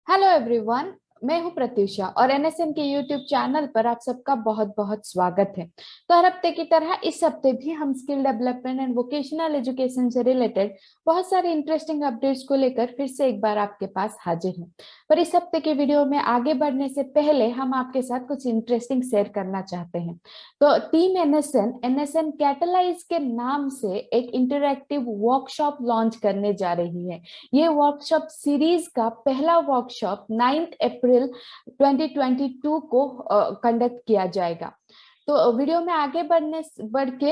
Hello everyone. मैं हूं प्रत्युषा और एनएसएन के यूट्यूब चैनल पर आप सबका बहुत बहुत स्वागत है। तो हर हफ्ते की तरह इस हफ्ते भी हम skill Development and vocational education से रिलेटेड बहुत सारे इंटरेस्टिंग अपडेट्स को लेकर फिर से एक बार आपके पास हाजिर हैं। पर इस हफ्ते के वीडियो में आगे बढ़ने से पहले हम आपके साथ कुछ इंटरेस्टिंग शेयर करना चाहते हैं। तो टीम एनएसएन एनएसएन कैटलाइज के नाम से एक इंटरैक्टिव वर्कशॉप लॉन्च करने जा रही है। ये वर्कशॉप सीरीज का पहला वर्कशॉप 9 अप्रैल 2022 को कंडक्ट किया जाएगा। तो वीडियो में आगे बढ़ के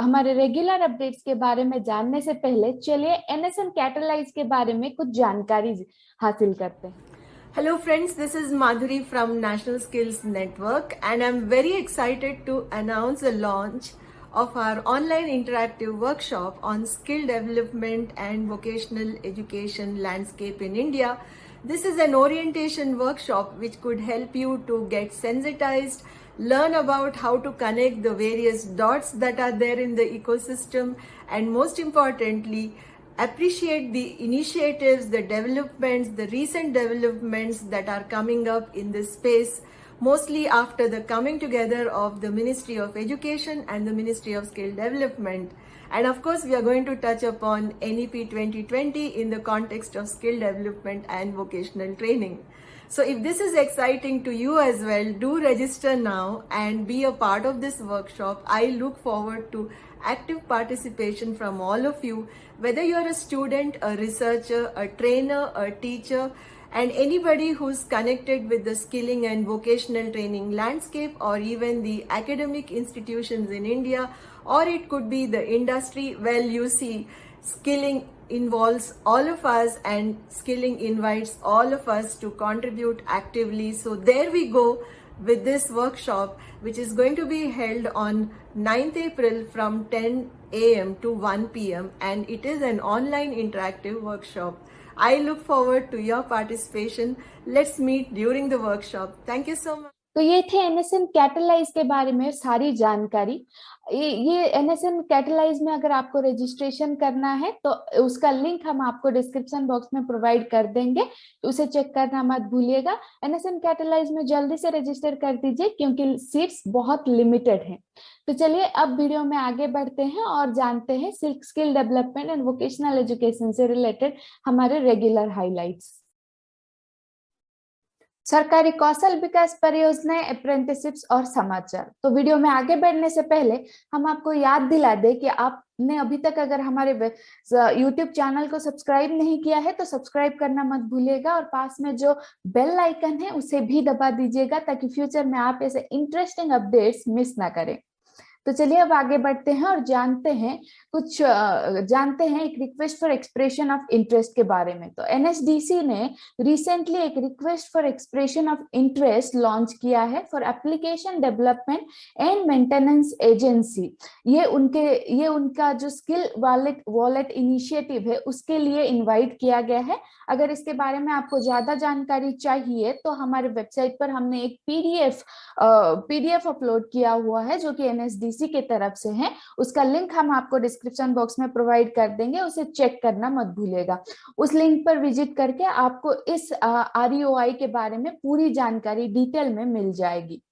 हमारे रेगुलर अपडेट्स के बारे में जानने से पहले चलिए एनएसएन कैटलाइज के बारे में कुछ जानकारी हासिल करते हैं। Hello friends, this is Madhuri from National Skills Network and I'm very excited to announce the launch of our online interactive workshop on skill development and vocational education landscape in India. This is an orientation workshop which could help you to get sensitized, learn about how to connect the various dots that are there in the ecosystem, and most importantly, appreciate the initiatives, the developments, the recent developments that are coming up in this space, mostly after the coming together of the Ministry of Education and the Ministry of Skill Development. And of course, we are going to touch upon NEP 2020 in the context of skill development and vocational training. So if this is exciting to you as well, do register now and be a part of this workshop. I look forward to active participation from all of you, whether you are a student, a researcher, a trainer, a teacher, and anybody who's connected with the skilling and vocational training landscape, or even the academic institutions in India, or it could be the industry. Well, you see, skilling involves all of us and skilling invites all of us to contribute actively. So there we go with this workshop, which is going to be held on 9th April from 10 a.m. to 1 p.m. and it is an online interactive workshop. I look forward to your participation. Let's meet during the workshop. Thank you so much. तो ये थे एनएसएन catalyse के बारे में सारी जानकारी। ये एनएसएन catalyse में अगर आपको रजिस्ट्रेशन करना है तो उसका लिंक हम आपको डिस्क्रिप्शन बॉक्स में प्रोवाइड कर देंगे, उसे चेक करना मत भूलिएगा। एनएसएन कैटलाइज में जल्दी से रजिस्टर कर दीजिए क्योंकि सीट्स बहुत लिमिटेड हैं। तो चलिए अब वीडियो में आगे बढ़ते हैं और जानते हैं skill Development and vocational education से रिलेटेड हमारे रेगुलर हाईलाइट्स। सरकारी कौशल विकास परियोजनाएं, अप्रेंटिसशिप्स और समाचार। तो वीडियो में आगे बढ़ने से पहले हम आपको याद दिला दें कि आपने अभी तक अगर हमारे YouTube चैनल को सब्सक्राइब नहीं किया है तो सब्सक्राइब करना मत भूलिएगा और पास में जो बेल आइकन है उसे भी दबा दीजिएगा ताकि फ्यूचर में आप ऐसे इंटरेस्टिंग अपडेट्स मिस ना करें। तो चलिए अब आगे बढ़ते हैं और जानते हैं एक request for expression of interest के बारे में। तो एनएसडीसी ने रिसेंटली एक request for expression of interest launch किया है for application development and maintenance agency. ये उनका जो स्किल वॉलेट इनिशिएटिव है उसके लिए इन्वाइट किया गया है। अगर इसके बारे में आपको ज्यादा जानकारी चाहिए तो हमारे वेबसाइट पर हमने एक पीडीएफ अपलोड किया हुआ है जो कि एनएसडीसी की तरफ से है। उसका लिंक हम आपको डिस्क्रिप्शन बॉक्स में प्रोवाइड कर देंगे, उसे चेक करना मत भूलिएगा। उस लिंक पर विजिट करके आपको इस आरईओआई के बारे में पूरी जानकारी डिटेल में मिल जाएगी।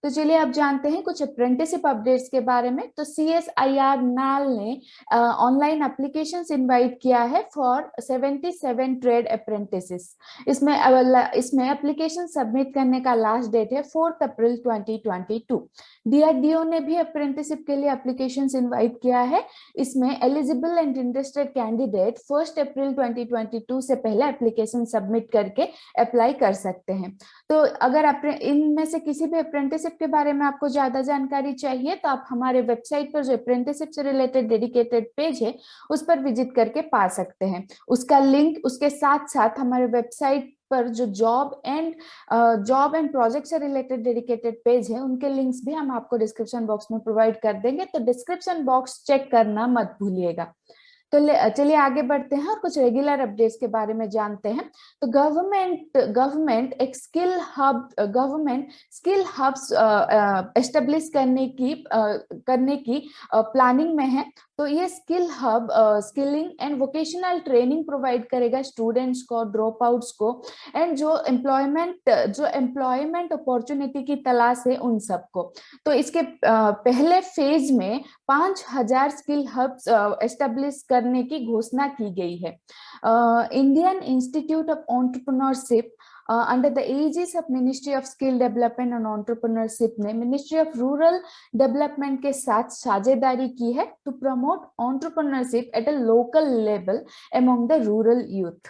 तो चलिए अब जानते हैं कुछ अप्रेंटिसशिप अपडेट्स के बारे में। तो CSIR नाल ने ऑनलाइन एप्लीकेशंस इनवाइट किया है फॉर 77 ट्रेड अप्रेंटिसेस। इसमें एप्लीकेशन सबमिट करने का लास्ट डेट है 4 अप्रैल 2022। DRDO ने भी अप्रेंटिसशिप के लिए एप्लीकेशंस इनवाइट किया है। इसमें एलिजिबल एंड इंटरेस्टेड कैंडिडेट 1 अप्रैल 2022 से पहले एप्लीकेशन सबमिट करके अप्लाई कर सकते हैं। तो अगर इनमें से किसी भी अप्रेंटिसशिप के बारे में आपको ज्यादा जानकारी चाहिए तो आप हमारे वेबसाइट पर जो अप्रेंटिसशिप से रिलेटेड डेडिकेटेड पेज है उस पर विजिट करके पा सकते हैं। उसका लिंक उसके साथ साथ हमारे वेबसाइट पर जो जॉब एंड प्रोजेक्ट से रिलेटेड डेडिकेटेड पेज है उनके लिंक्स भी हम आपको डिस्क्रिप्शन बॉक्स में प्रोवाइड कर देंगे, तो डिस्क्रिप्शन बॉक्स चेक करना मत भूलिएगा। तो चलिए आगे बढ़ते हैं और कुछ रेगुलर अपडेट्स के बारे में जानते हैं। तो गवर्नमेंट एक स्किल हब्स एस्टेब्लिश करने की प्लानिंग में है तो ये skill hub skilling and vocational training provide करेगा स्टूडेंट्स को, ड्रॉप आउट्स को, एंड जो एम्प्लॉयमेंट अपॉर्चुनिटी की तलाश है उन सबको। तो इसके पहले फेज में 5,000 स्किल हब्स एस्टेब्लिश करने की घोषणा की गई है। Indian Institute of Entrepreneurship under the aegis of Ministry of Skill Development and Entrepreneurship ने मिनिस्ट्री ऑफ रूरल डेवलपमेंट के साथ साझेदारी की है to promote entrepreneurship at a local level among the rural youth.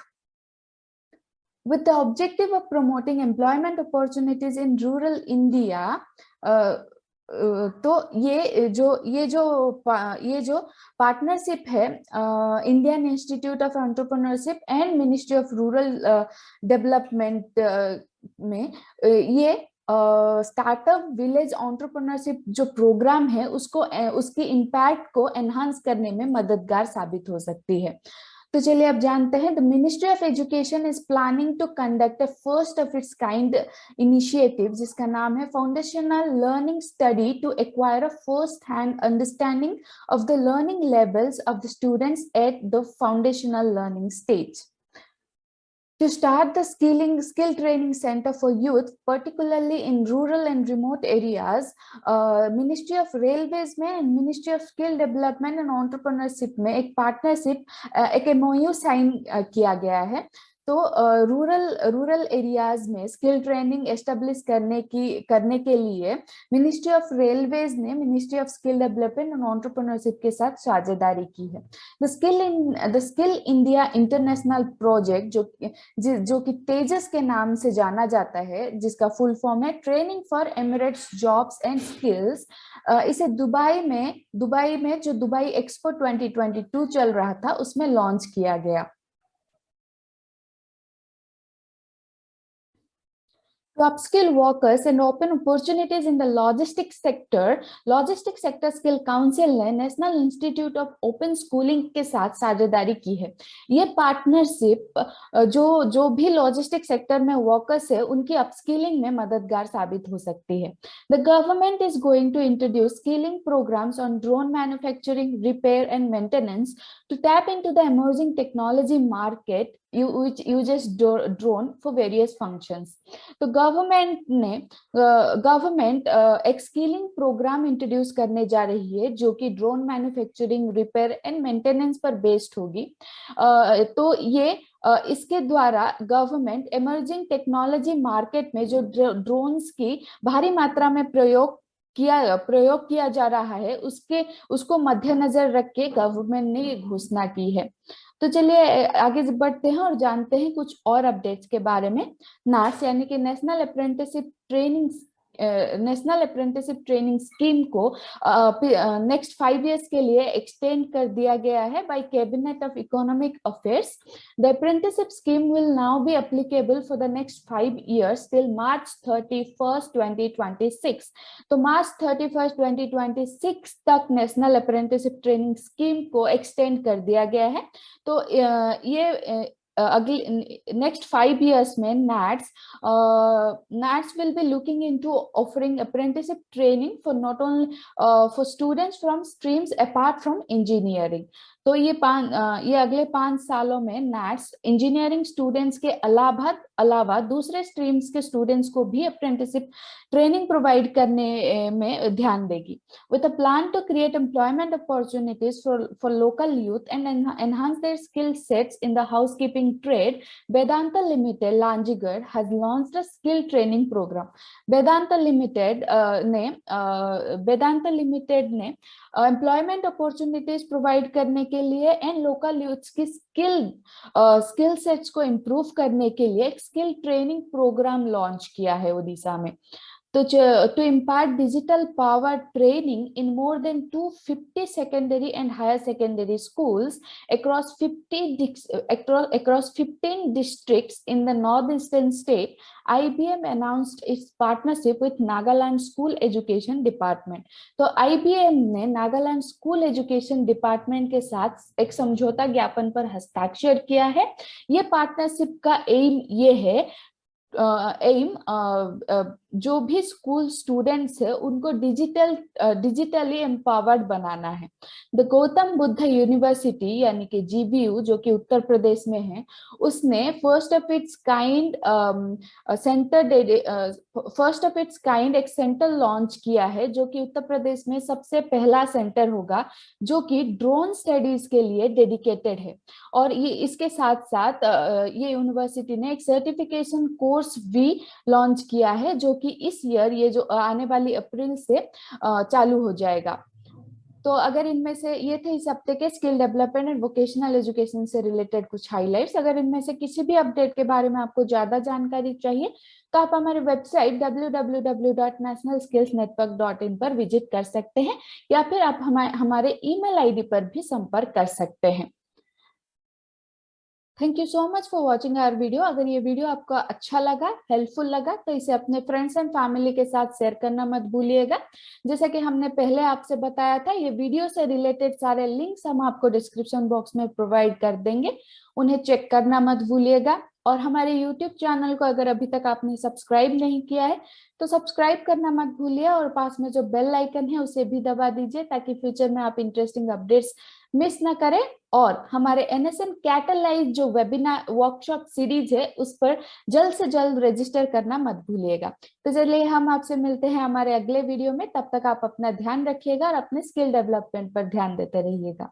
With the objective of promoting employment opportunities in rural India, तो ये जो partnership है Indian Institute of entrepreneurship and ministry of Rural development में, ये startup village entrepreneurship जो programme है उसको उसकी इम्पैक्ट को एनहांस करने में मददगार साबित हो सकती है। तो चलिए अब जानते हैं, the Ministry of Education is planning to conduct a first of its kind initiative जिसका नाम है foundational learning study to acquire a first hand understanding of the learning levels of the students at the foundational learning stage. To start the skill training center for youth, particularly in rural and remote areas, Ministry of Railways में and Ministry of Skill Development and Entrepreneurship में एक partnership, एक MOU sign किया गया है। तो rural areas में skill training establish करने के लिए मिनिस्ट्री ऑफ रेलवेज ने Ministry of Skill Development and entrepreneurship के साथ साझेदारी की है। The skill India international project जो कि तेजस के नाम से जाना जाता है, जिसका फुल फॉर्म है training for Emirates jobs and skills, इसे दुबई में जो दुबई एक्सपो 2022 चल रहा था उसमें लॉन्च किया गया। To upskill workers and open opportunities in the logistics sector skill council ने national institute of open schooling के साथ साझेदारी की है। ये पार्टनरशिप जो भी लॉजिस्टिक सेक्टर में वर्कर्स है उनकी अपस्किलिंग में मददगार साबित हो सकती है। The government is going to introduce skilling programmes on drone manufacturing, repair and maintenance to tap into the emerging technology market which uses drone for various functions. तो गवर्नमेंट एक स्किलिंग प्रोग्राम इंट्रोड्यूस करने जा रही है जो कि drone manufacturing, repair and maintenance पर based होगी। तो ये इसके द्वारा गवर्नमेंट एमर्जिंग टेक्नोलॉजी मार्केट में जो ड्रोन्स की भारी मात्रा में प्रयोग किया जा रहा है उसको मद्देनजर रख के गवर्नमेंट ने ये घोषणा की है। तो चलिए आगे बढ़ते हैं और जानते हैं कुछ और अपडेट्स के बारे में। नार्स यानी कि नेशनल अप्रेंटिसशिप ट्रेनिंग स्कीम को नेक्स्ट 5 इयर्स के लिए एक्सटेंड कर दिया गया है bye cabinet of economic affairs. The apprenticeship scheme will now be applicable for the next 5 years till March 31st 2026। तो March 31st 2026 तक नेशनल अप्रेंटिसशिप ट्रेनिंग स्कीम को एक्सटेंड कर दिया गया है। तो ये अगले नेक्स्ट 5 इयर्स में NATS will be looking into offering apprenticeship training for not only for students from streams apart from engineering। तो ये अगले 5 सालों में NATS इंजीनियरिंग स्टूडेंट्स के अलावा दूसरे स्ट्रीम्स के स्टूडेंट्स को भी अप्रेंटिसशिप ट्रेनिंग प्रोवाइड करने में ध्यान देगी। With a plan to create employment opportunities for local youth and enhance their skill sets in the housekeeping trade, Vedanta Limited Lanjigarh has launched a skill training programme. Vedanta Limited ने employment opportunities provide करने के लिए and local youths की skill sets को improve करने के लिए एक स्किल ट्रेनिंग प्रोग्राम लॉन्च किया है ओडिशा में। तो to impart digital power training in more than 250 secondary and higher secondary schools across 15 districts in the northeastern state, IBM announced its partnership with Nagaland School Education Department। तो IBM ने Nagaland school education department के साथ एक समझौता ज्ञापन पर हस्ताक्षर किया है। ये पार्टनरशिप का एम ये है एम जो भी स्कूल स्टूडेंट्स है उनको डिजिटली एम्पावर्ड बनाना है। द गौतम बुद्ध यूनिवर्सिटी यानी कि GBU जो कि उत्तर प्रदेश में है, उसने फर्स्ट ऑफ इट्स काइंड एक सेंटर लॉन्च किया है, जो कि उत्तर प्रदेश में सबसे पहला सेंटर होगा जो कि ड्रोन स्टडीज के लिए डेडिकेटेड है। और ये इसके साथ साथ ये यूनिवर्सिटी ने एक सर्टिफिकेशन कोर्स भी लॉन्च किया है, जो कि इस ईयर, ये जो आने वाली अप्रैल से चालू हो जाएगा। तो अगर इनमें से, ये थे इस हफ्ते के skill Development and vocational education से रिलेटेड कुछ हाइलाइट्स। अगर इनमें से किसी भी अपडेट के बारे में आपको ज्यादा जानकारी चाहिए तो आप हमारे वेबसाइट www.nationalskillsnetwork.in पर विजिट कर सकते हैं, या फिर आप हमारे ईमेल आईडी पर भी संपर्क कर सकते हैं। Thank you so much for watching our video. अगर ये वीडियो आपको अच्छा लगा, हेल्पफुल लगा, तो इसे अपने फ्रेंड्स एंड फैमिली के साथ शेयर करना मत भूलिएगा। जैसा कि हमने पहले आपसे बताया था, ये वीडियो से रिलेटेड सारे लिंक्स हम आपको डिस्क्रिप्शन बॉक्स में प्रोवाइड कर देंगे, उन्हें चेक करना मत भूलिएगा। और हमारे यूट्यूब चैनल को अगर अभी तक आपने सब्सक्राइब नहीं किया है तो सब्सक्राइब करना मत भूलिए, और पास में जो बेल आइकन है उसे भी दबा दीजिए, ताकि फ्यूचर में आप इंटरेस्टिंग अपडेट्स मिस ना करें। और हमारे NSN कैटलाइज जो वेबिनार वर्कशॉप सीरीज है, उस पर जल्द से जल्द रजिस्टर करना मत भूलिएगा। तो चलिए हम आपसे मिलते हैं हमारे अगले वीडियो में। तब तक आप अपना ध्यान रखिएगा और अपने स्किल डेवलपमेंट पर ध्यान देते रहिएगा।